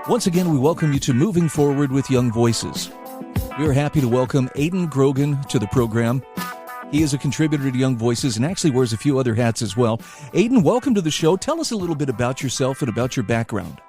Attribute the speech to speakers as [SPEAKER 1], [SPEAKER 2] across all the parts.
[SPEAKER 1] Once again, we welcome you to Moving Forward with Young Voices. We are happy to welcome Aidan Grogan to the program. He is a contributor to Young Voices and actually wears a few other hats as well. Aidan, welcome to the show. Tell us a little bit about yourself and about your background.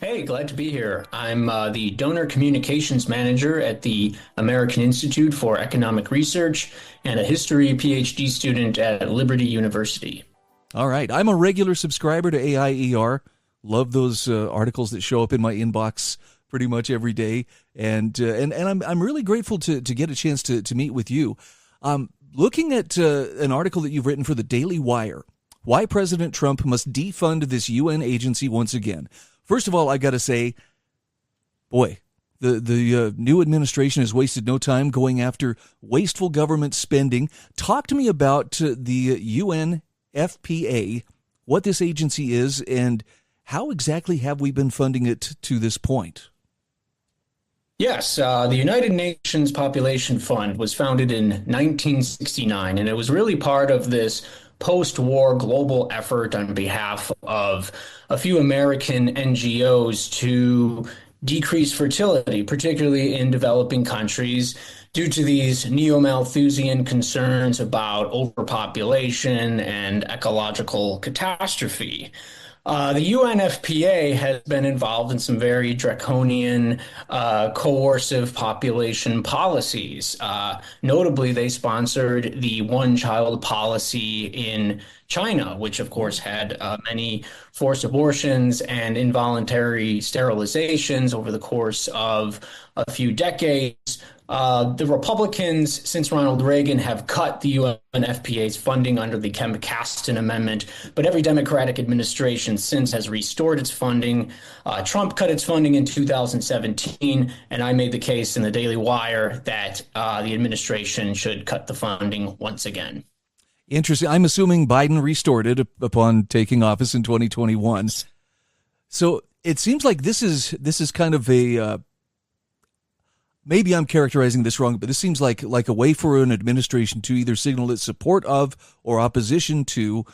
[SPEAKER 2] Hey, glad to be here. I'm the Donor Communications Manager at the American Institute for Economic Research and a History PhD student at Liberty University.
[SPEAKER 1] All right. I'm a regular subscriber to AIER. Love those articles that show up in my inbox pretty much every day. And I'm really grateful to get a chance to meet with you. Looking at an article that you've written for the Daily Wire, why President Trump must defund this UN agency once again. First of all, I got to say, boy, the new administration has wasted no time going after wasteful government spending. Talk to me about the UNFPA, what this agency is, and how exactly have we been funding it to this point?
[SPEAKER 2] Yes, the United Nations Population Fund was founded in 1969, and it was really part of this post-war global effort on behalf of a few American NGOs to decrease fertility, particularly in developing countries, due to these neo-Malthusian concerns about overpopulation and ecological catastrophe. The UNFPA has been involved in some very draconian, coercive population policies. Notably, they sponsored the one-child policy in China, which, of course, had many forced abortions and involuntary sterilizations over the course of a few decades. The Republicans, since Ronald Reagan, have cut the UNFPA's funding under the Kimball Amendment, but every Democratic administration since has restored its funding. Trump cut its funding in 2017, and I made the case in the Daily Wire that the administration should cut the funding once again.
[SPEAKER 1] Interesting. I'm assuming Biden restored it upon taking office in 2021. So it seems like this is kind of a maybe I'm characterizing this wrong, but this seems like a way for an administration to either signal its support of or opposition to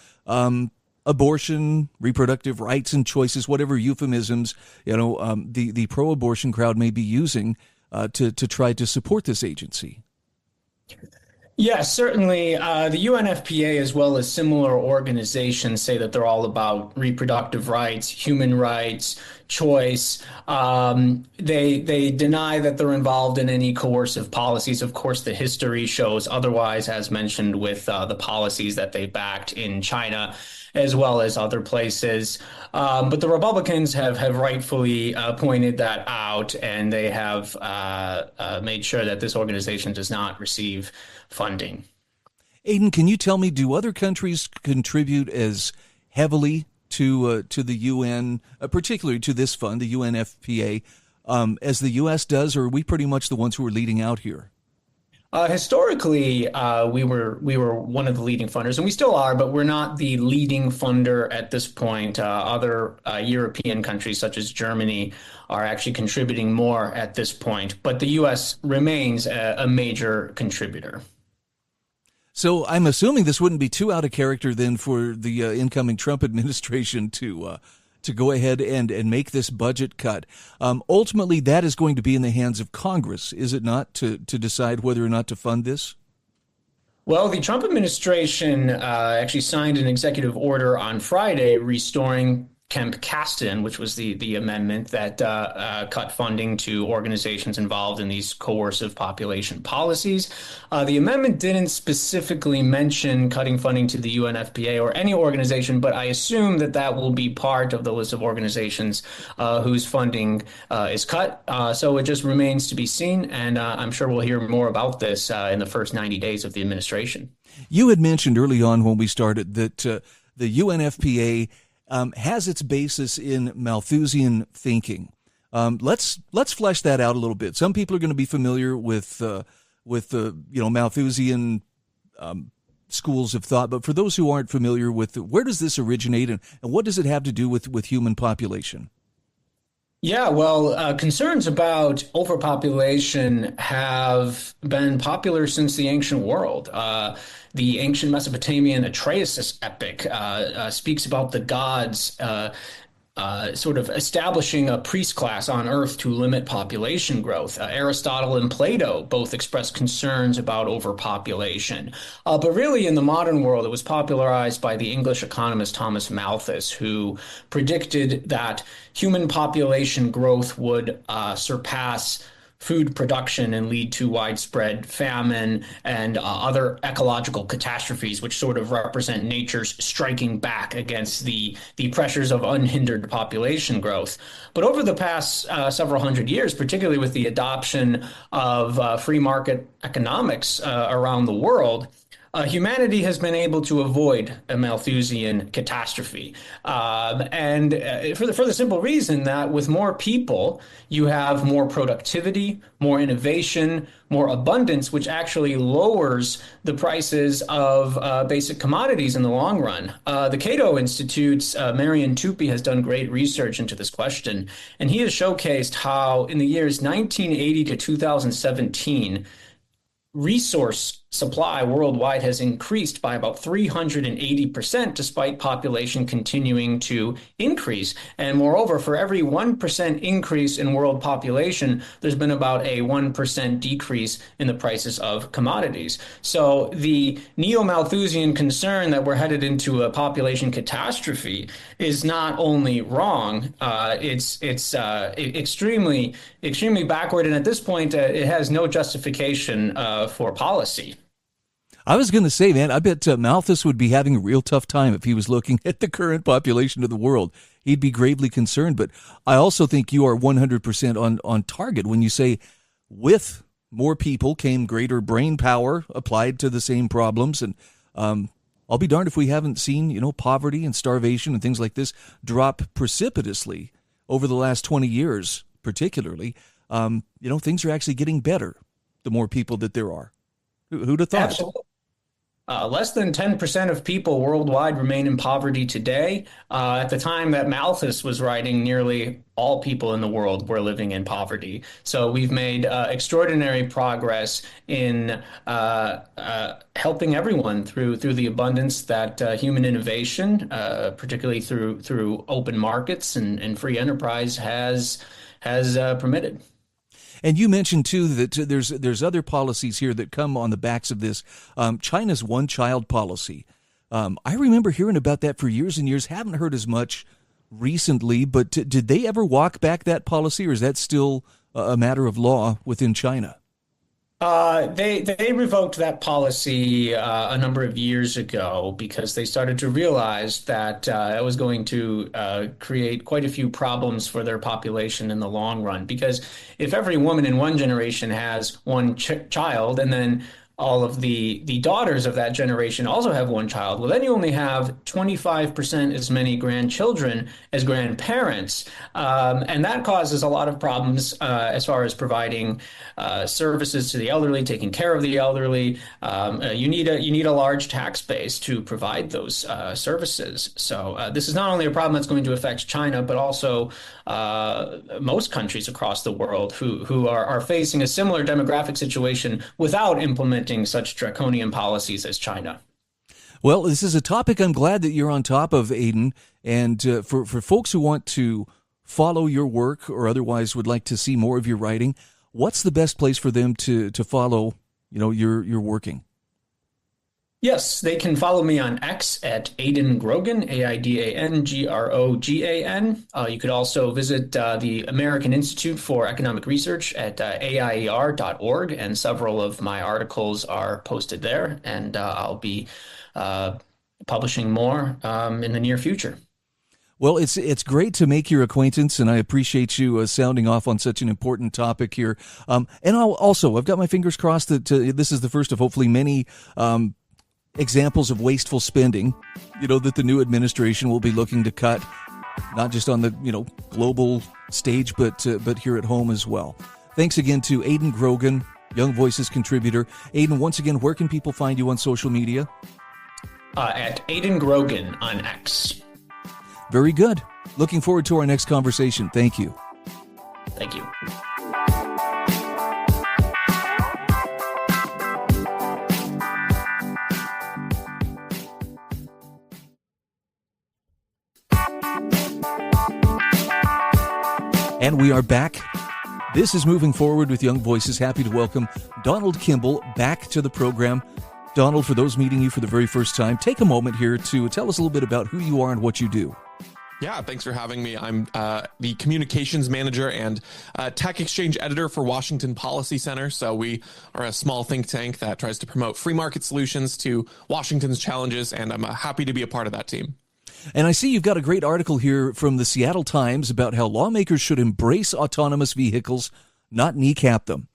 [SPEAKER 1] abortion, reproductive rights and choices, whatever euphemisms the pro-abortion crowd may be using to try to support this agency.
[SPEAKER 2] Yes, certainly. The UNFPA, as well as similar organizations, say that they're all about reproductive rights, human rights, choice. They deny that they're involved in any coercive policies. Of course, the history shows otherwise, as mentioned with the policies that they backed in China, as well as other places. But the Republicans have rightfully pointed that out, and they have made sure that this organization does not receive funding.
[SPEAKER 1] Aidan, can you tell me, do other countries contribute as heavily to the UN, particularly to this fund, the UNFPA, as the U.S. does, or are we pretty much the ones who are leading out here?
[SPEAKER 2] Historically, we were one of the leading funders, and we still are, but we're not the leading funder at this point. Other European countries, such as Germany, are actually contributing more at this point, but the U.S. remains a major contributor.
[SPEAKER 1] So I'm assuming this wouldn't be too out of character then for the incoming Trump administration to go ahead and make this budget cut. Ultimately, that is going to be in the hands of Congress, is it not, to decide whether or not to fund this?
[SPEAKER 2] Well, the Trump administration actually signed an executive order on Friday restoring Kemp-Kasten, which was the amendment that cut funding to organizations involved in these coercive population policies. The amendment didn't specifically mention cutting funding to the UNFPA or any organization, but I assume that will be part of the list of organizations whose funding is cut. So it just remains to be seen, and I'm sure we'll hear more about this in the first 90 days of the administration.
[SPEAKER 1] You had mentioned early on when we started that the UNFPA has its basis in Malthusian thinking. Let's flesh that out a little bit. Some people are going to be familiar with Malthusian schools of thought, but for those who aren't familiar with where does this originate and what does it have to do with human population?
[SPEAKER 2] Yeah, well, concerns about overpopulation have been popular since the ancient world. The ancient Mesopotamian Atreus epic speaks about the gods sort of establishing a priest class on Earth to limit population growth. Aristotle and Plato both expressed concerns about overpopulation. But really, in the modern world, it was popularized by the English economist Thomas Malthus, who predicted that human population growth would surpass food production and lead to widespread famine and other ecological catastrophes, which sort of represent nature's striking back against the pressures of unhindered population growth. But over the past several hundred years, particularly with the adoption of free market economics around the world, humanity has been able to avoid a Malthusian catastrophe. And for the simple reason that with more people, you have more productivity, more innovation, more abundance, which actually lowers the prices of basic commodities in the long run. The Cato Institute's Marian Tupy has done great research into this question, and he has showcased how in the years 1980 to 2017, resource supply worldwide has increased by about 380% despite population continuing to increase. And moreover, for every 1% increase in world population, there's been about a 1% decrease in the prices of commodities. So the neo-Malthusian concern that we're headed into a population catastrophe is not only wrong, it's extremely backward. And at this point, it has no justification for policy.
[SPEAKER 1] I was going to say, man, I bet Malthus would be having a real tough time if he was looking at the current population of the world. He'd be gravely concerned. But I also think you are 100% on target when you say with more people came greater brain power applied to the same problems. And I'll be darned if we haven't seen, poverty and starvation and things like this drop precipitously over the last 20 years, particularly. Things are actually getting better the more people that there are. Who'd have thought?
[SPEAKER 2] Absolutely. Less than 10% of people worldwide remain in poverty today. At the time that Malthus was writing, nearly all people in the world were living in poverty. So we've made extraordinary progress in helping everyone through the abundance that human innovation, particularly through open markets and free enterprise, has permitted.
[SPEAKER 1] And you mentioned, too, that there's other policies here that come on the backs of this. China's one-child policy. I remember hearing about that for years and years. Haven't heard as much recently, but did they ever walk back that policy, or is that still a matter of law within China?
[SPEAKER 2] They revoked that policy a number of years ago because they started to realize that it was going to create quite a few problems for their population in the long run. Because if every woman in one generation has one child, and then all of the daughters of that generation also have one child, well, then you only have 25% as many grandchildren as grandparents. And that causes a lot of problems as far as providing services to the elderly, taking care of the elderly. You need a large tax base to provide those services. So this is not only a problem that's going to affect China, but also most countries across the world who are facing a similar demographic situation without implementing such draconian policies as China.
[SPEAKER 1] Well, this is a topic I'm glad that you're on top of, Aidan. And for folks who want to follow your work or otherwise would like to see more of your writing, what's the best place for them to follow, your working?
[SPEAKER 2] Yes, they can follow me on X at Aidan Grogan, AIDAN GROGAN. You could also visit the American Institute for Economic Research at AIER.org, and several of my articles are posted there, and I'll be publishing more in the near future.
[SPEAKER 1] Well, it's great to make your acquaintance, and I appreciate you sounding off on such an important topic here. And I've got my fingers crossed that this is the first of hopefully many examples of wasteful spending, that the new administration will be looking to cut, not just on the, global stage, but here at home as well. Thanks again to Aidan Grogan, Young Voices contributor. Aidan, once again, where can people find you on social media?
[SPEAKER 2] At Aidan Grogan on X.
[SPEAKER 1] Very good. Looking forward to our next conversation. Thank you.
[SPEAKER 2] Thank you.
[SPEAKER 1] And we are back. This is Moving Forward with Young Voices. Happy to welcome Donald Kimball back to the program. Donald, for those meeting you for the very first time, take a moment here to tell us a little bit about who you are and what you do.
[SPEAKER 3] Yeah, thanks for having me. I'm the communications manager and tech exchange editor for Washington Policy Center. So we are a small think tank that tries to promote free market solutions to Washington's challenges, and I'm happy to be a part of that team.
[SPEAKER 1] And I see you've got a great article here from the Seattle Times about how lawmakers should embrace autonomous vehicles, not kneecap them.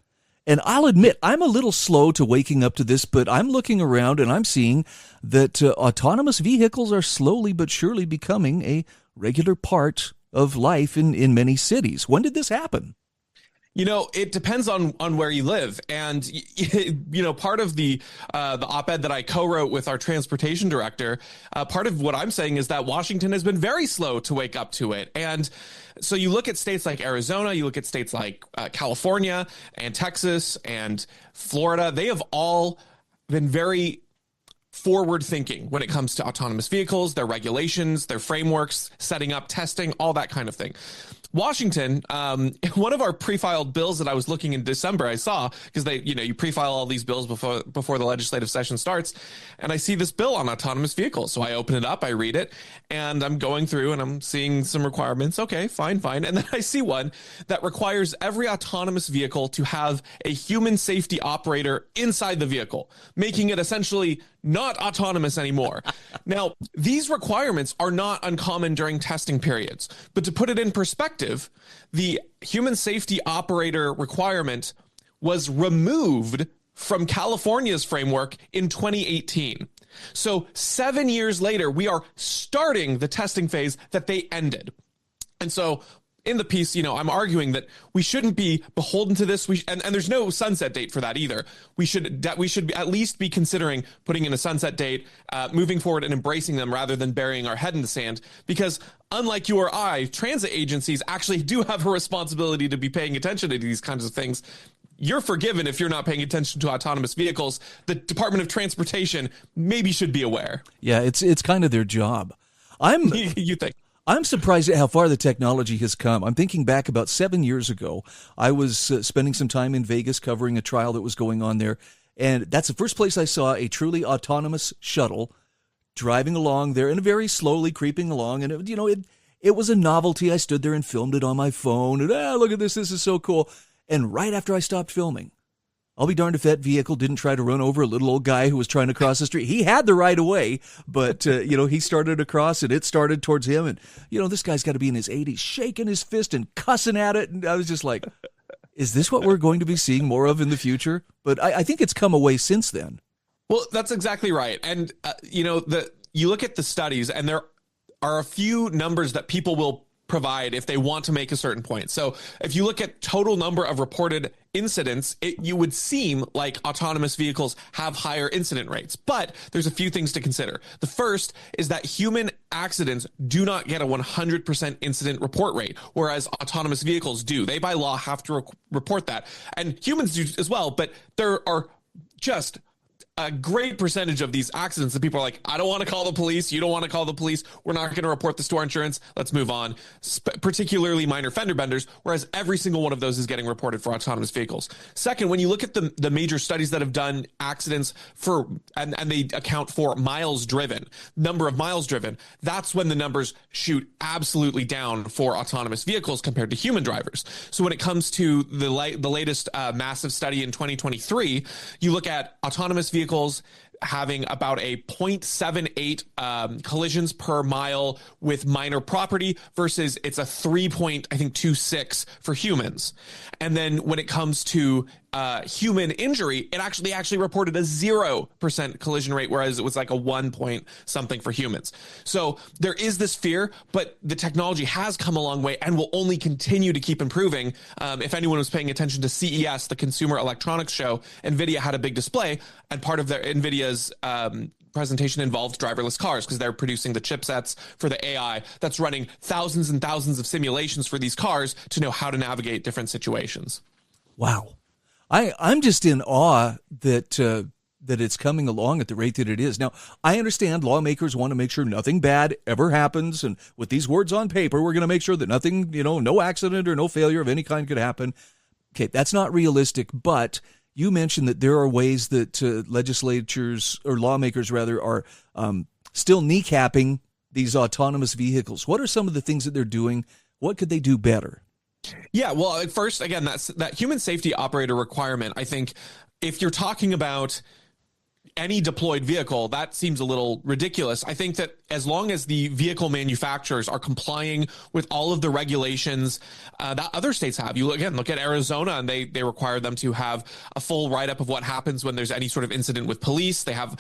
[SPEAKER 1] And I'll admit, I'm a little slow to waking up to this, but I'm looking around and I'm seeing that autonomous vehicles are slowly but surely becoming a regular part of life in many cities. When did this happen?
[SPEAKER 3] You know, it depends on where you live. And, you know, part of the op-ed that I co-wrote with our transportation director, part of what I'm saying is that Washington has been very slow to wake up to it. And so you look at states like Arizona, you look at states like California and Texas and Florida. They have all been very forward thinking when it comes to autonomous vehicles, their regulations, their frameworks, setting up testing, all that kind of thing. Washington, one of our pre-filed bills that I was looking in December, I saw, because you pre-file all these bills before the legislative session starts, and I see this bill on autonomous vehicles. So I open it up, I read it, and I'm going through and I'm seeing some requirements. Okay, fine. And then I see one that requires every autonomous vehicle to have a human safety operator inside the vehicle, making it essentially not autonomous anymore. Now, these requirements are not uncommon during testing periods, but to put it in perspective, the human safety operator requirement was removed from California's framework in 2018. So 7 years later, we are starting the testing phase that they ended. And so in the piece, I'm arguing that we shouldn't be beholden to this. And there's no sunset date for that either. We should at least be considering putting in a sunset date, moving forward and embracing them rather than burying our head in the sand. Because unlike you or I, transit agencies actually do have a responsibility to be paying attention to these kinds of things. You're forgiven if you're not paying attention to autonomous vehicles. The Department of Transportation maybe should be aware.
[SPEAKER 1] Yeah, it's kind of their job.
[SPEAKER 3] You think?
[SPEAKER 1] I'm surprised at how far the technology has come. I'm thinking back about 7 years ago. I was spending some time in Vegas covering a trial that was going on there, and that's the first place I saw a truly autonomous shuttle driving along there and very slowly creeping along. And it was a novelty. I stood there and filmed it on my phone. And look at this! This is so cool. And right after I stopped filming, I'll be darned if that vehicle didn't try to run over a little old guy who was trying to cross the street. He had the right of way, but, he started across and it started towards him. And, this guy's got to be in his 80s, shaking his fist and cussing at it. And I was just like, is this what we're going to be seeing more of in the future? But I think it's come away since then.
[SPEAKER 3] Well, that's exactly right. And, you look at the studies and there are a few numbers that people will provide if they want to make a certain point. So if you look at total number of reported incidents, you would seem like autonomous vehicles have higher incident rates. But there's a few things to consider. The first is that human accidents do not get a 100% incident report rate, whereas autonomous vehicles do. They, by law, have to report that. And humans do as well, but there are just a great percentage of these accidents that people are like, I don't want to call the police. You don't want to call the police. We're not going to report this to our insurance. Let's move on. Particularly minor fender benders, whereas every single one of those is getting reported for autonomous vehicles. Second, when you look at the major studies that have done accidents and they account for miles driven, number of miles driven, that's when the numbers shoot absolutely down for autonomous vehicles compared to human drivers. So when it comes to the latest massive study in 2023, you look at autonomous vehicles having about a 0.78 collisions per mile with minor property versus it's a 3.26 for humans. And then when it comes to human injury, it actually reported a 0% collision rate, whereas it was like a 1 point something for humans. So there is this fear, but the technology has come a long way and will only continue to keep improving. If anyone was paying attention to CES, the Consumer Electronics Show, NVIDIA had a big display, and part of their NVIDIA's presentation involved driverless cars because they're producing the chipsets for the AI that's running thousands and thousands of simulations for these cars to know how to navigate different situations.
[SPEAKER 1] Wow. I'm just in awe that that it's coming along at the rate that it is. Now, I understand lawmakers want to make sure nothing bad ever happens, and with these words on paper, we're going to make sure that nothing, no accident or no failure of any kind could happen. Okay, that's not realistic, but you mentioned that there are ways that legislatures, or lawmakers rather, are still kneecapping these autonomous vehicles. What are some of the things that they're doing? What could they do better?
[SPEAKER 3] Yeah, well, at first, again, that human safety operator requirement, I think if you're talking about any deployed vehicle, that seems a little ridiculous. I think that as long as the vehicle manufacturers are complying with all of the regulations that other states have, look at Arizona, and they require them to have a full write-up of what happens when there's any sort of incident with police. They have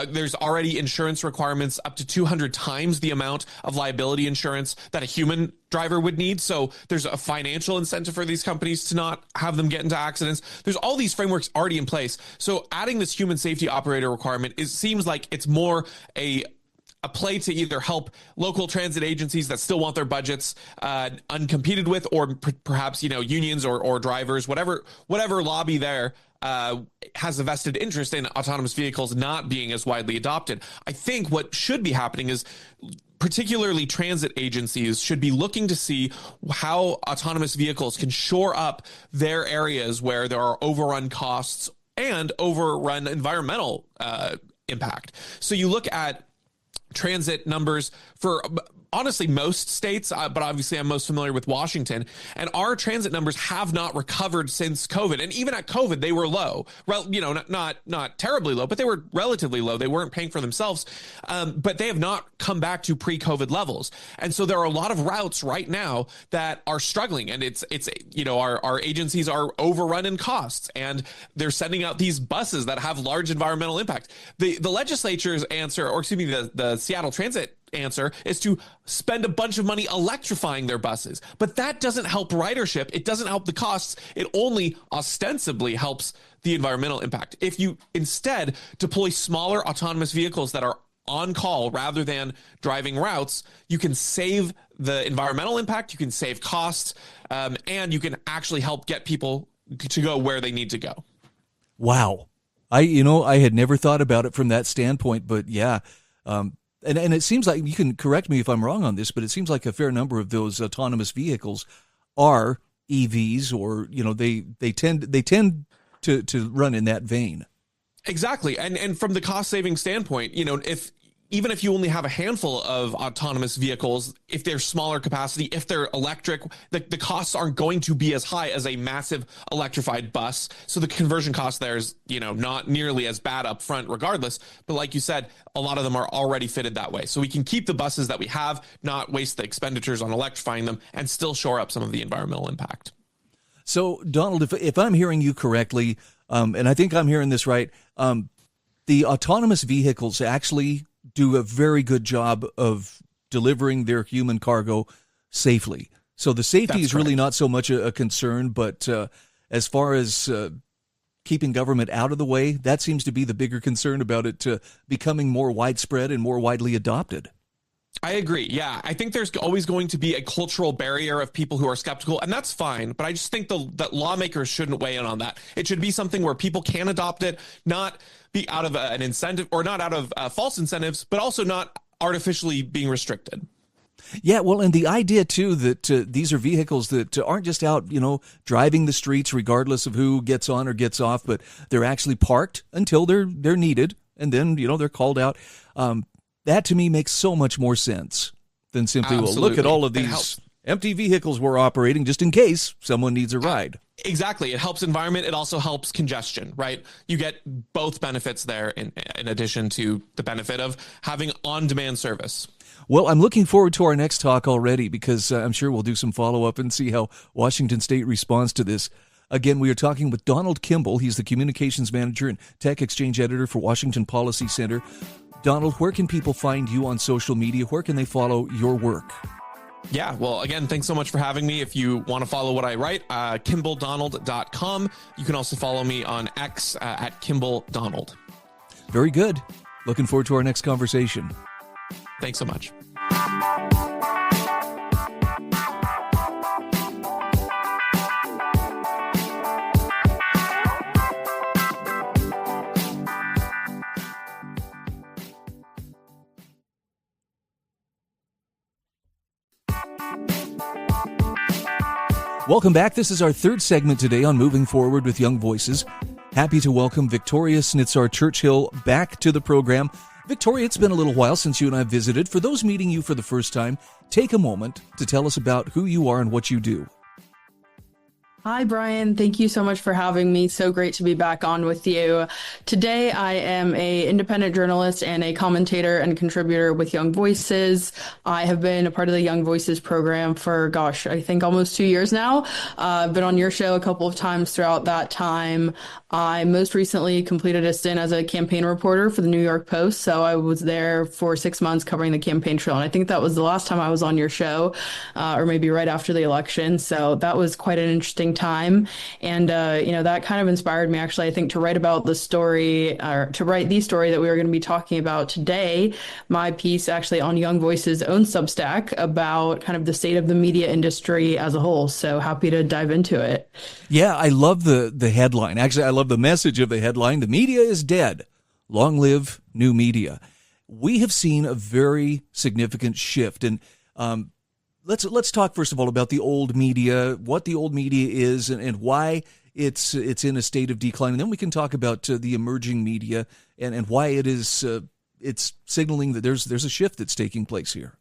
[SPEAKER 3] there's already insurance requirements up to 200 times the amount of liability insurance that a human driver would need. So there's a financial incentive for these companies to not have them get into accidents. There's all these frameworks already in place. So adding this human safety operator requirement seems like it's more a play to either help local transit agencies that still want their budgets uncompeted with, or perhaps unions or drivers, whatever lobby there has a vested interest in autonomous vehicles not being as widely adopted. I think what should be happening is particularly transit agencies should be looking to see how autonomous vehicles can shore up their areas where there are overrun costs and overrun environmental impact. So you look at transit numbers for honestly most states, but obviously I'm most familiar with Washington, and our transit numbers have not recovered since COVID. And even at COVID, they were low. Well, not terribly low, but they were relatively low. They weren't paying for themselves, but they have not come back to pre-COVID levels. And so there are a lot of routes right now that are struggling, and it's our agencies are overrun in costs, and they're sending out these buses that have large environmental impact. The legislature's answer, or excuse me, the Seattle Transit answer is to spend a bunch of money electrifying their buses. But that doesn't help ridership. It doesn't help the costs. It only ostensibly helps the environmental impact. If you instead deploy smaller autonomous vehicles that are on call rather than driving routes, you can save the environmental impact, you can save costs, and you can actually help get people to go where they need to go.
[SPEAKER 1] Wow. I had never thought about it from that standpoint, but yeah. And it seems like, you can correct me if I'm wrong on this, but it seems like a fair number of those autonomous vehicles are EVs, or they tend to run in that vein.
[SPEAKER 3] Exactly, and from the cost saving standpoint, even if you only have a handful of autonomous vehicles, if they're smaller capacity, if they're electric, the costs aren't going to be as high as a massive electrified bus. So the conversion cost there is, not nearly as bad up front regardless. But like you said, a lot of them are already fitted that way. So we can keep the buses that we have, not waste the expenditures on electrifying them, and still shore up some of the environmental impact.
[SPEAKER 1] So, Donald, if I'm hearing you correctly, and I think I'm hearing this right, the autonomous vehicles actually do a very good job of delivering their human cargo safely. So the safety is really not so much a concern, but as far as keeping government out of the way, that seems to be the bigger concern about it becoming more widespread and more widely adopted.
[SPEAKER 3] I agree. Yeah, I think there's always going to be a cultural barrier of people who are skeptical, and that's fine. But I just think that lawmakers shouldn't weigh in on that. It should be something where people can adopt it, not be out of an incentive, or not out of false incentives, but also not artificially being restricted.
[SPEAKER 1] Yeah, well, and the idea, too, that these are vehicles that aren't just out, driving the streets regardless of who gets on or gets off, but they're actually parked until they're needed, and then, they're called out. That, to me, makes so much more sense than simply, well, look at all of these empty vehicles we're operating just in case someone needs a ride.
[SPEAKER 3] Exactly. It helps environment. It also helps congestion, right? You get both benefits there in addition to the benefit of having on-demand service.
[SPEAKER 1] Well, I'm looking forward to our next talk already, because I'm sure we'll do some follow-up and see how Washington State responds to this. Again, we are talking with Donald Kimball. He's the Communications Manager and Tech Exchange Editor for Washington Policy Center. Donald, where can people find you on social media? Where can they follow your work?
[SPEAKER 3] Yeah, well, again, thanks so much for having me. If you want to follow what I write, KimballDonald.com. You can also follow me on X at KimballDonald.
[SPEAKER 1] Very good. Looking forward to our next conversation.
[SPEAKER 3] Thanks so much.
[SPEAKER 1] Welcome back. This is our third segment today on Moving Forward with Young Voices. Happy to welcome Victoria Snitzar Churchill back to the program. Victoria, it's been a little while since you and I visited. For those meeting you for the first time, take a moment to tell us about who you are and what you do.
[SPEAKER 4] Hi, Brian. Thank you so much for having me. So great to be back on with you. Today, I am an independent journalist and a commentator and contributor with Young Voices. I have been a part of the Young Voices program for, I think almost 2 years now. I've been on your show a couple of times throughout that time. I most recently completed a stint as a campaign reporter for the New York Post. So I was there for 6 months covering the campaign trail. And I think that was the last time I was on your show, or maybe right after the election. So that was quite an interesting time. And, that kind of inspired me, actually, I think, to write about the story, or to write the story that we were going to be talking about today. My piece actually on Young Voices' own Substack about kind of the state of the media industry as a whole. So happy to dive into it.
[SPEAKER 1] Yeah, I love the headline. Actually, I love the message of the headline. The media is dead. Long live new media. We have seen a very significant shift. And let's talk first of all about the old media, what the old media is, and why it's in a state of decline. And then we can talk about the emerging media and why it is it's signaling that there's a shift that's taking place here.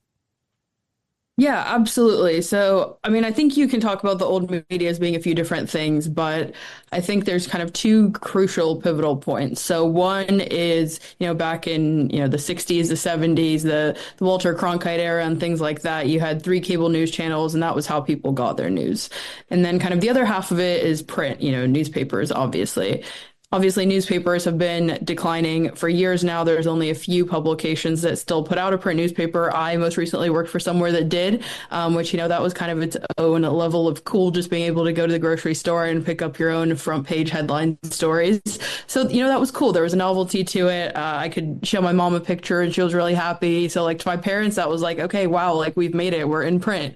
[SPEAKER 4] Yeah, absolutely. So, I think you can talk about the old media as being a few different things, but I think there's kind of two crucial pivotal points. So one is, back in, the 60s, the 70s, the Walter Cronkite era and things like that, you had 3 cable news channels, and that was how people got their news. And then kind of the other half of it is print, newspapers, obviously. Obviously, newspapers have been declining for years now. There's only a few publications that still put out a print newspaper. I most recently worked for somewhere that did, which, that was kind of its own level of cool, just being able to go to the grocery store and pick up your own front page headline stories. So, that was cool. There was a novelty to it. I could show my mom a picture and she was really happy. So like to my parents, that was like, okay, wow, like we've made it. We're in print.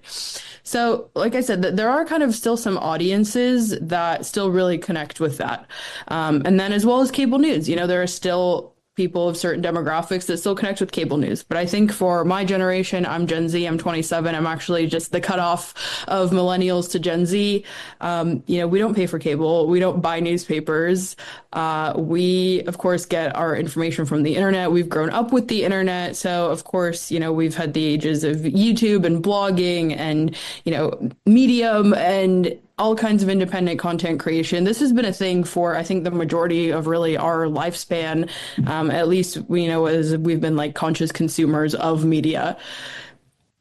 [SPEAKER 4] So, like I said, there are kind of still some audiences that still really connect with that. And then as well as cable news, there are still people of certain demographics that still connect with cable news. But I think for my generation, I'm Gen Z, I'm 27. I'm actually just the cutoff of millennials to Gen Z. We don't pay for cable. We don't buy newspapers. We, of course, get our information from the internet. We've grown up with the internet. So, of course, we've had the ages of YouTube and blogging and, Medium and all kinds of independent content creation. This has been a thing for, I think, the majority of really our lifespan, at least, as we've been like conscious consumers of media.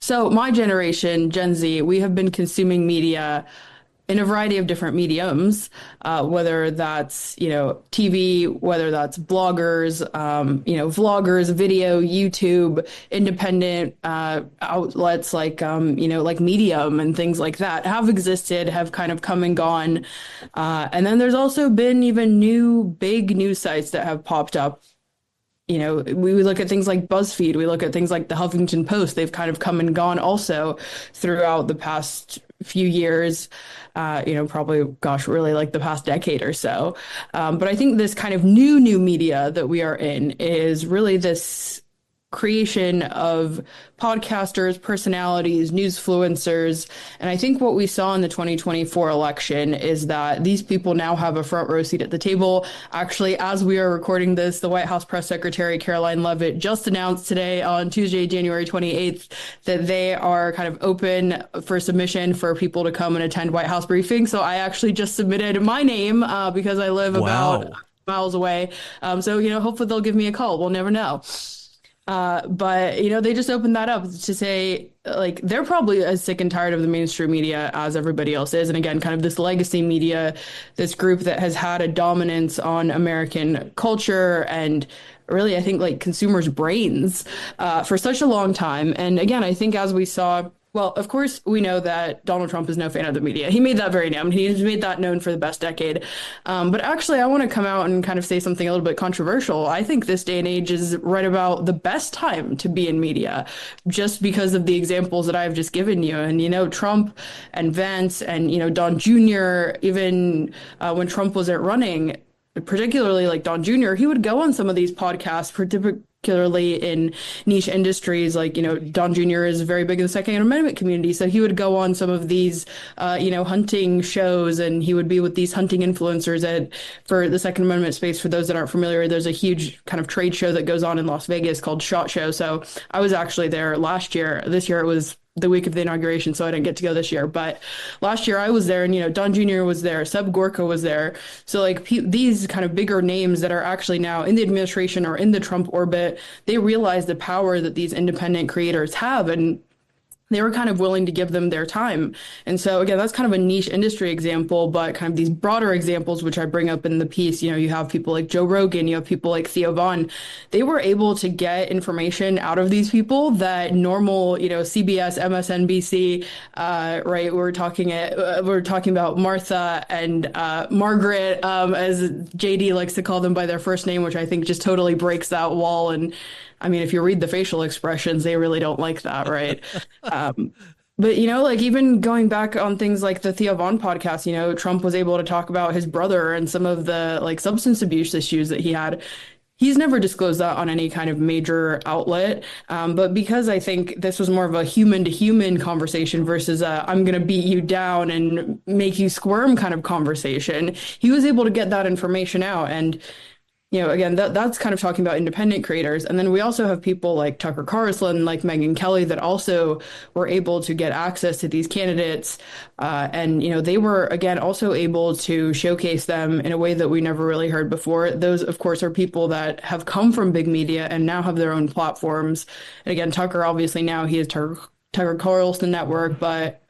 [SPEAKER 4] So my generation, Gen Z, we have been consuming media in a variety of different mediums, whether that's, TV, whether that's bloggers, vloggers, video, YouTube, independent outlets like, like Medium and things like that have existed, have kind of come and gone. And then there's also been even new big news sites that have popped up. We look at things like BuzzFeed, we look at things like the Huffington Post. They've kind of come and gone also throughout the past few years, probably, really like the past decade or so. But I think this kind of new media that we are in is really this creation of podcasters, personalities, newsfluencers. And I think what we saw in the 2024 election is that these people now have a front row seat at the table. Actually, as we are recording this, the White House press secretary, Caroline Leavitt, just announced today on Tuesday, January 28th, that they are kind of open for submission for people to come and attend White House briefings. So I actually just submitted my name because I live about miles away. So, hopefully they'll give me a call. We'll never know. But, they just opened that up to say, like, they're probably as sick and tired of the mainstream media as everybody else is. And again, kind of this legacy media, this group that has had a dominance on American culture and really, I think, like consumers' brains for such a long time. And again, I think as we saw, well, of course, we know that Donald Trump is no fan of the media. He made that very known. He's made that known for the best decade. But actually, I want to come out and kind of say something a little bit controversial. I think this day and age is right about the best time to be in media, just because of the examples that I've just given you. And, Trump and Vance and, Don Jr., even when Trump wasn't running, particularly like Don Jr., he would go on some of these podcasts, particularly in niche industries. Like, Don Jr. is very big in the Second Amendment community. So he would go on some of these, hunting shows, and he would be with these hunting influencers for the Second Amendment space. For those that aren't familiar, there's a huge kind of trade show that goes on in Las Vegas called SHOT Show. So I was actually there last year. This year it was the week of the inauguration, so I didn't get to go this year. But last year I was there, and, Don Jr. was there, Seb Gorka was there. So like these kind of bigger names that are actually now in the administration or in the Trump orbit, they realize the power that these independent creators have, and they were kind of willing to give them their time. And so, again, that's kind of a niche industry example, but kind of these broader examples, which I bring up in the piece, you have people like Joe Rogan, you have people like Theo Vaughn. They were able to get information out of these people that normal, CBS, MSNBC, right? We're talking about Martha and Margaret, as JD likes to call them by their first name, which I think just totally breaks that wall. And I mean, if you read the facial expressions, they really don't like that, right? But, like even going back on things like the Theo Vaughn podcast, Trump was able to talk about his brother and some of the like substance abuse issues that he had. He's never disclosed that on any kind of major outlet. But because I think this was more of a human to human conversation versus I'm going to beat you down and make you squirm kind of conversation, he was able to get that information out. And again, that's kind of talking about independent creators. And then we also have people like Tucker Carlson, like Megyn Kelly, that also were able to get access to these candidates. And they were, again, also able to showcase them in a way that we never really heard before. Those, of course, are people that have come from big media and now have their own platforms. And again, Tucker, obviously now he is Tucker Carlson Network, but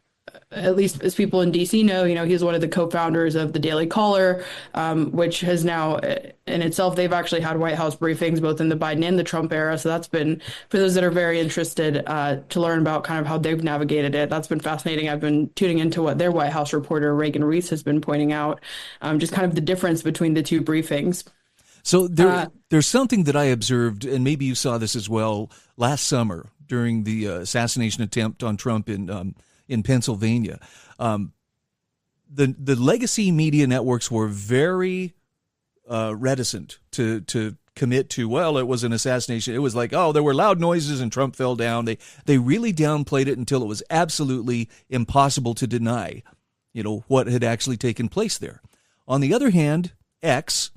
[SPEAKER 4] at least as people in DC know, he's one of the co-founders of the Daily Caller, which has now in itself, they've actually had White House briefings both in the Biden and the Trump era. So that's been, for those that are very interested to learn about kind of how they've navigated it, that's been fascinating. I've been tuning into what their White House reporter, Reagan Reese, has been pointing out, just kind of the difference between the two briefings.
[SPEAKER 1] So there's something that I observed, and maybe you saw this as well, last summer during the assassination attempt on Trump in Pennsylvania. The legacy media networks were very reticent to commit to, well, it was an assassination. It was like, oh, there were loud noises and Trump fell down. They really downplayed it until it was absolutely impossible to deny, what had actually taken place there. On the other hand, X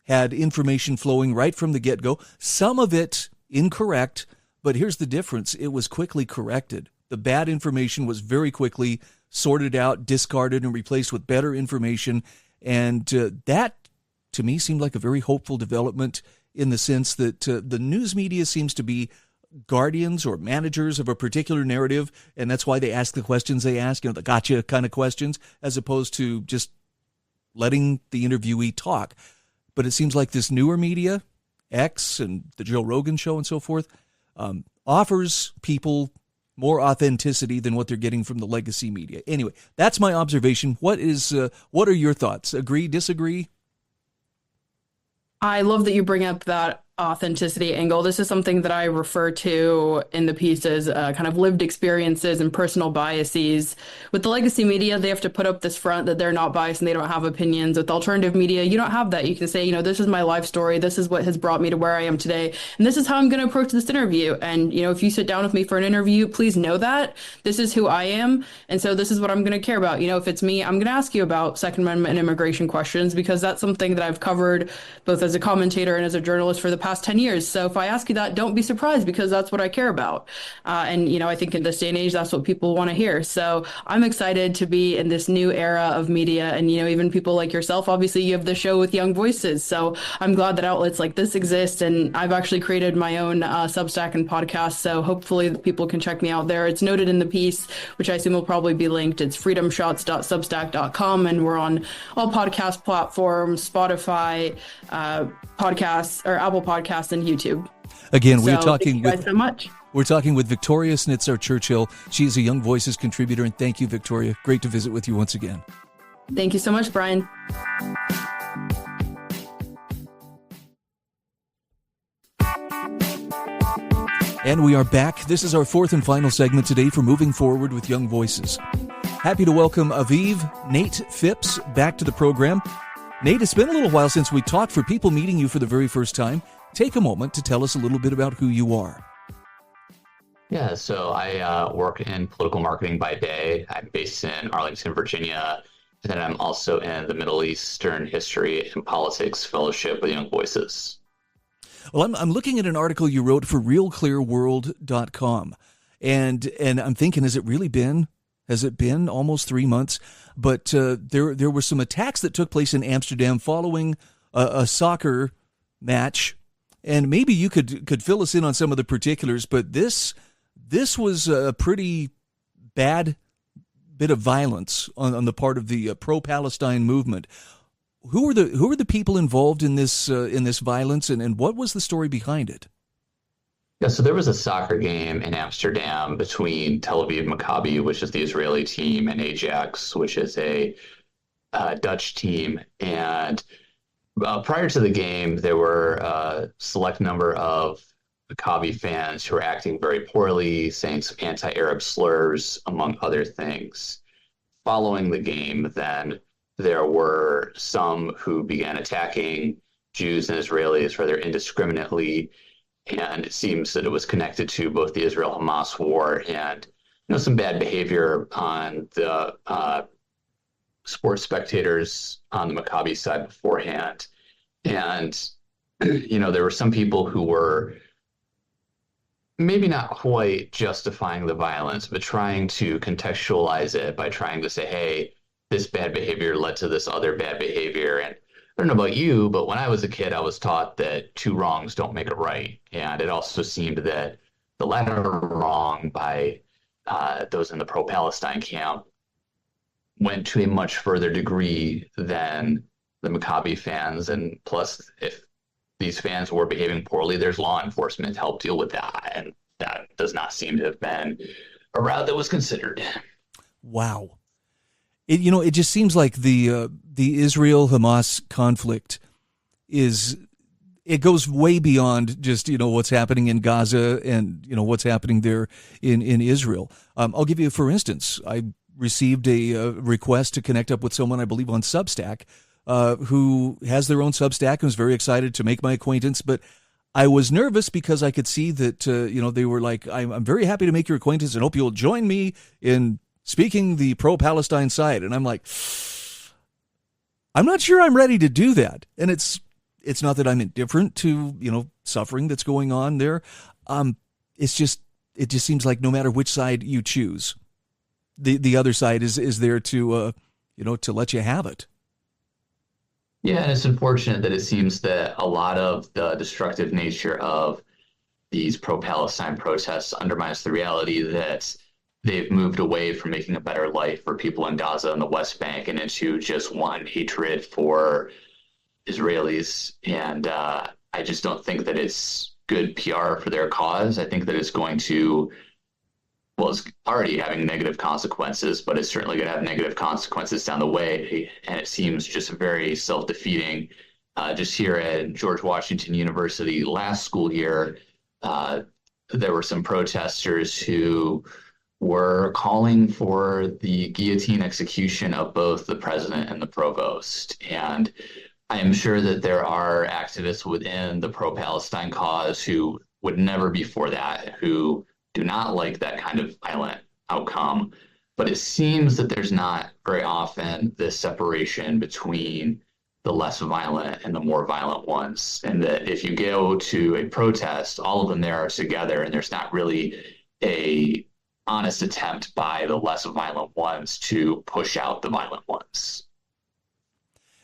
[SPEAKER 1] had information flowing right from the get-go, some of it incorrect, but here's the difference. It was quickly corrected. The bad information was very quickly sorted out, discarded, and replaced with better information. And that, to me, seemed like a very hopeful development in the sense that the news media seems to be guardians or managers of a particular narrative, and that's why they ask the questions they ask, the gotcha kind of questions, as opposed to just letting the interviewee talk. But it seems like this newer media, X and the Joe Rogan show and so forth, offers people more authenticity than what they're getting from the legacy media. Anyway, that's my observation. What are your thoughts? Agree, disagree?
[SPEAKER 4] I love that you bring up that authenticity angle. This is something that I refer to in the piece as kind of lived experiences and personal biases. With the legacy media, they have to put up this front that they're not biased and they don't have opinions. With alternative media, you don't have that. You can say, this is my life story. This is what has brought me to where I am today. And this is how I'm going to approach this interview. And, if you sit down with me for an interview, please know that this is who I am. And so this is what I'm going to care about. If it's me, I'm going to ask you about Second Amendment and immigration questions, because that's something that I've covered both as a commentator and as a journalist for the past 10 years. So if I ask you that, don't be surprised, because that's what I care about. And I think in this day and age, that's what people want to hear. So I'm excited to be in this new era of media. And, even people like yourself, obviously you have the show with Young Voices. So I'm glad that outlets like this exist. And I've actually created my own Substack and podcast. So hopefully people can check me out there. It's noted in the piece, which I assume will probably be linked. It's freedomshots.substack.com. And we're on all podcast platforms, Spotify, podcasts, or Apple Podcasts, and YouTube.
[SPEAKER 1] Again, we're
[SPEAKER 4] talking
[SPEAKER 1] with,
[SPEAKER 4] so much.
[SPEAKER 1] We're talking with Victoria Snitzer Churchill. She is a Young Voices contributor, and thank you, Victoria. Great to visit with you once again.
[SPEAKER 4] Thank you so much, Brian.
[SPEAKER 1] And we are back. This is our fourth and final segment today for Moving Forward with Young Voices. Happy to welcome Nate Phipps back to the program. Nate, it's been a little while since we talked. For people meeting you for the very first time, take a moment to tell us a little bit about who you are.
[SPEAKER 5] Yeah, so I work in political marketing by day. I'm based in Arlington, Virginia, and then I'm also in the Middle Eastern History and Politics Fellowship with Young Voices.
[SPEAKER 1] Well, I'm looking at an article you wrote for realclearworld.com, and I'm thinking, has it been almost 3 months? But there were some attacks that took place in Amsterdam following a soccer match, and maybe you could fill us in on some of the particulars. But this was a pretty bad bit of violence on the part of the pro-Palestine movement. Who are the people involved in this violence, and what was the story behind it?
[SPEAKER 5] Yeah, so there was a soccer game in Amsterdam between Tel Aviv Maccabi, which is the Israeli team, and Ajax, which is a Dutch team. And prior to the game, there were a select number of Maccabi fans who were acting very poorly, saying some anti-Arab slurs, among other things. Following the game, then, there were some who began attacking Jews and Israelis rather indiscriminately, and it seems that it was connected to both the Israel-Hamas war and some bad behavior on the sports spectators on the Maccabi side beforehand. And there were some people who were maybe not quite justifying the violence, but trying to contextualize it by trying to say, hey, this bad behavior led to this other bad behavior. And I don't know about you, but when I was a kid, I was taught that two wrongs don't make a right. And it also seemed that the latter wrong by those in the pro-Palestine camp went to a much further degree than the Maccabi fans. And plus, if these fans were behaving poorly, there's law enforcement to help deal with that. And that does not seem to have been a route that was considered.
[SPEAKER 1] Wow. It just seems like the Israel-Hamas conflict it goes way beyond just, what's happening in Gaza and, what's happening there in Israel. I'll give you, for instance, I received a request to connect up with someone, I believe, on Substack, who has their own Substack and was very excited to make my acquaintance. But I was nervous because I could see that, they were like, I'm very happy to make your acquaintance and hope you'll join me in speaking the pro-Palestine side. And I'm like, I'm not sure I'm ready to do that. And it's not that I'm indifferent to, suffering that's going on there. It just seems like no matter which side you choose, the other side is there to let you have it.
[SPEAKER 5] Yeah, and it's unfortunate that it seems that a lot of the destructive nature of these pro-Palestine protests undermines the reality that they've moved away from making a better life for people in Gaza and the West Bank and into just one hatred for Israelis. And I just don't think that it's good PR for their cause. I think that it's going to, it's already having negative consequences, but it's certainly going to have negative consequences down the way. And it seems just very self-defeating. Just here at George Washington University last school year, there were some protesters who were calling for the guillotine execution of both the president and the provost. And I am sure that there are activists within the pro-Palestine cause who would never be for that, who do not like that kind of violent outcome. But it seems that there's not very often this separation between the less violent and the more violent ones. And that if you go to a protest, all of them there are together, and there's not really a honest attempt by the less violent ones to push out the violent ones.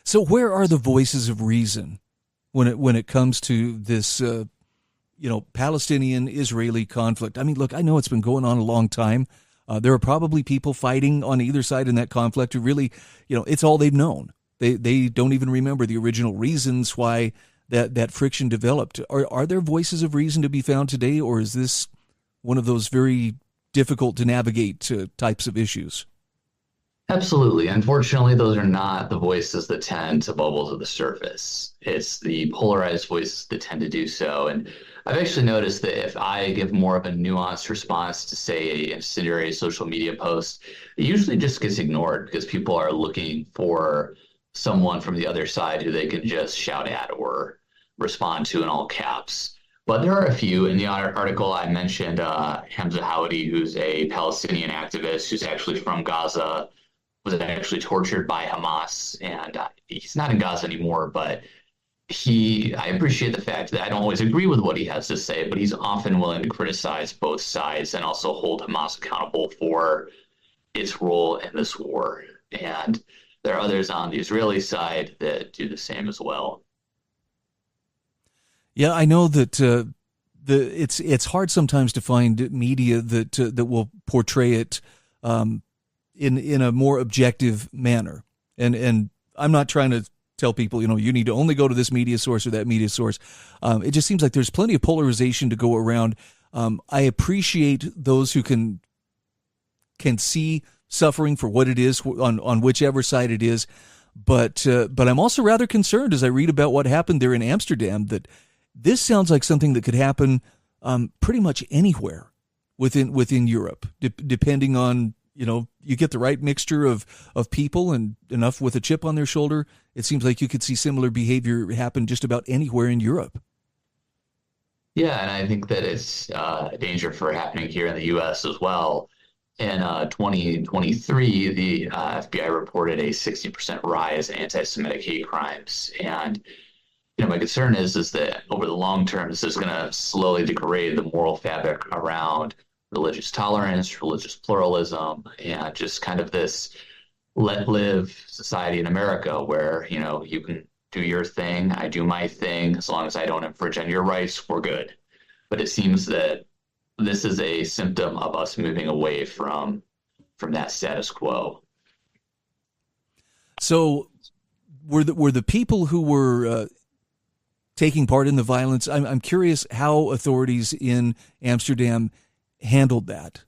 [SPEAKER 1] So where are the voices of reason when it comes to this Palestinian-Israeli conflict? I mean, look, I know it's been going on a long time. There are probably people fighting on either side in that conflict who really, it's all they've known. They don't even remember the original reasons why that friction developed. Are there voices of reason to be found today, or is this one of those very difficult to navigate types of issues?
[SPEAKER 5] Absolutely. Unfortunately, those are not the voices that tend to bubble to the surface. It's the polarized voices that tend to do so. And I've actually noticed that if I give more of a nuanced response to, say, an incendiary social media post, it usually just gets ignored because people are looking for someone from the other side who they can just shout at or respond to in all caps. But there are a few. In the article, I mentioned Hamza Houadi, who's a Palestinian activist who's actually from Gaza, was actually tortured by Hamas. And he's not in Gaza anymore, but I appreciate the fact that I don't always agree with what he has to say, but he's often willing to criticize both sides and also hold Hamas accountable for its role in this war. And there are others on the Israeli side that do the same as well.
[SPEAKER 1] Yeah, I know that it's hard sometimes to find media that will portray it in a more objective manner. And I'm not trying to tell people, you need to only go to this media source or that media source. It just seems like there's plenty of polarization to go around. I appreciate those who can see suffering for what it is on whichever side it is. But I'm also rather concerned as I read about what happened there in Amsterdam that this sounds like something that could happen pretty much anywhere within Europe, depending on, you get the right mixture of people and enough with a chip on their shoulder. It seems like you could see similar behavior happen just about anywhere in Europe.
[SPEAKER 5] Yeah, and I think that it's a danger for happening here in the U.S. as well. In 2023, the FBI reported a 60% rise in anti-Semitic hate crimes. And my concern is that over the long term, this is going to slowly degrade the moral fabric around religious tolerance, religious pluralism, and just kind of this let live society in America where, you can do your thing, I do my thing, as long as I don't infringe on your rights, we're good. But it seems that this is a symptom of us moving away from that status quo.
[SPEAKER 1] So were the people who were taking part in the violence, I'm curious how authorities in Amsterdam handled that.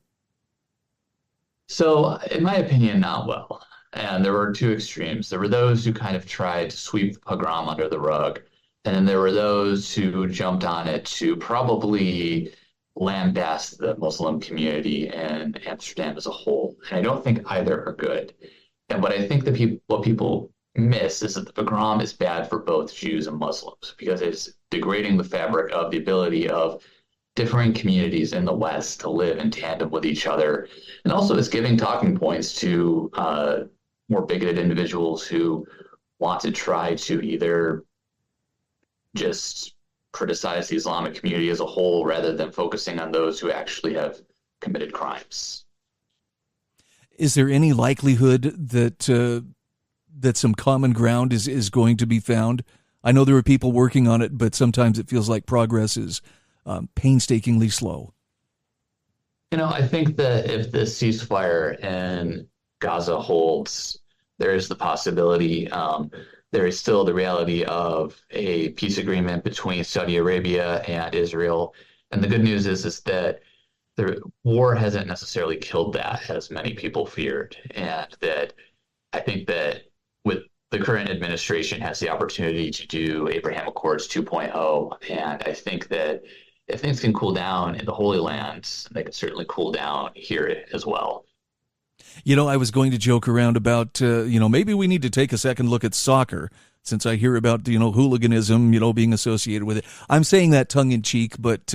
[SPEAKER 5] So, in my opinion, not well. And there were two extremes. There were those who kind of tried to sweep the pogrom under the rug. And then there were those who jumped on it to probably lambast the Muslim community in Amsterdam as a whole. And I don't think either are good. And what I think what people miss is that the pogrom is bad for both Jews and Muslims because it's degrading the fabric of the ability of differing communities in the West to live in tandem with each other. And also it's giving talking points to more bigoted individuals who want to try to either just criticize the Islamic community as a whole rather than focusing on those who actually have committed crimes.
[SPEAKER 1] Is there any likelihood that some common ground is going to be found? I know there are people working on it, but sometimes it feels like progress is painstakingly slow.
[SPEAKER 5] I think that if the ceasefire in Gaza holds, there is the possibility, there is still the reality of a peace agreement between Saudi Arabia and Israel. And the good news is that the war hasn't necessarily killed that, as many people feared. And that I think that with the current administration has the opportunity to do Abraham Accords 2.0. And I think that if things can cool down in the Holy Land, they can certainly cool down here as well.
[SPEAKER 1] I was going to joke around about, maybe we need to take a second look at soccer since I hear about, hooliganism, being associated with it. I'm saying that tongue in cheek, but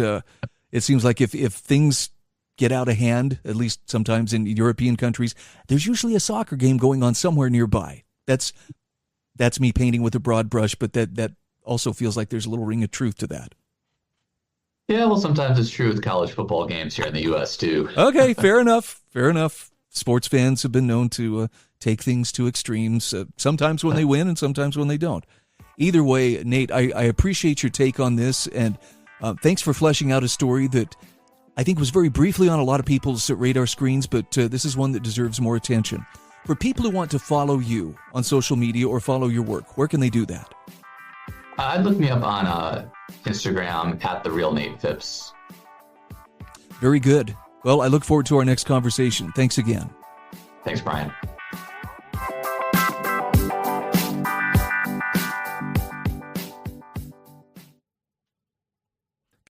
[SPEAKER 1] it seems like if things get out of hand, at least sometimes in European countries, there's usually a soccer game going on somewhere nearby. That's me painting with a broad brush, but that also feels like there's a little ring of truth to that.
[SPEAKER 5] Yeah, well, sometimes it's true with college football games here in the U.S. too.
[SPEAKER 1] Okay, fair enough. Sports fans have been known to take things to extremes, sometimes when they win and sometimes when they don't. Either way, Nate, I appreciate your take on this, and thanks for fleshing out a story that I think was very briefly on a lot of people's radar screens, but this is one that deserves more attention. For people who want to follow you on social media or follow your work, where can they do that?
[SPEAKER 5] Look me up on Instagram at @TheRealNatePhipps.
[SPEAKER 1] Very good. Well, I look forward to our next conversation. Thanks again.
[SPEAKER 5] Thanks, Brian.